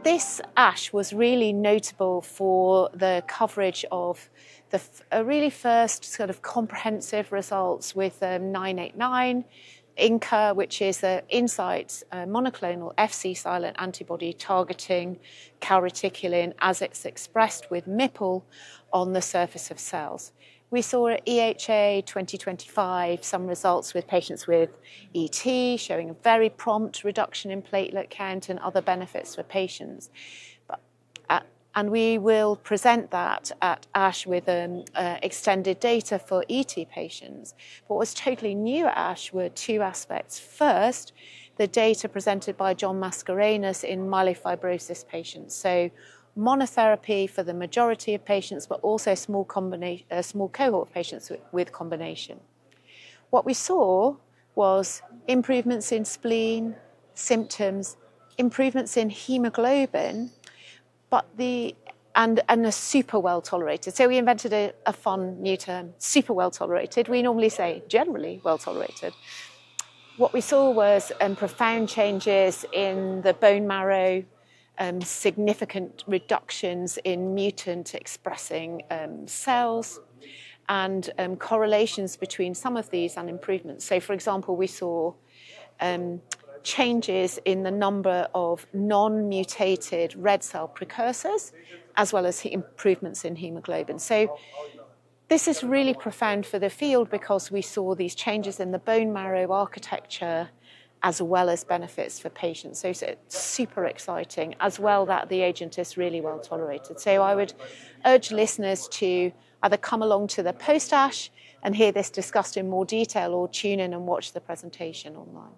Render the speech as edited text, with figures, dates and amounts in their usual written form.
This ASH was really notable for the coverage of the really first sort of comprehensive results with 989, INCA, which is the Incyte's monoclonal Fc silent antibody targeting calreticulin as it's expressed with MPL on the surface of cells. We saw at EHA 2025 some results with patients with ET showing a very prompt reduction in platelet count and other benefits for patients. And we will present that at ASH with extended data for ET patients. But what was totally new at ASH were two aspects. First, the data presented by John Mascarenhas in myelofibrosis patients. So monotherapy for the majority of patients, but also a small cohort of patients with combination. What we saw was improvements in spleen, symptoms, improvements in hemoglobin, and are super well tolerated. So we invented a fun new term, super well tolerated. We normally say generally well tolerated. What we saw was profound changes in the bone marrow, significant reductions in mutant expressing cells, and correlations between some of these and improvements. So for example, we saw changes in the number of non-mutated red cell precursors, as well as improvements in hemoglobin. So this is really profound for the field because we saw these changes in the bone marrow architecture as well as benefits for patients. So it's super exciting, as well that the agent is really well tolerated. So I would urge listeners to either come along to the post-ASH and hear this discussed in more detail, or tune in and watch the presentation online.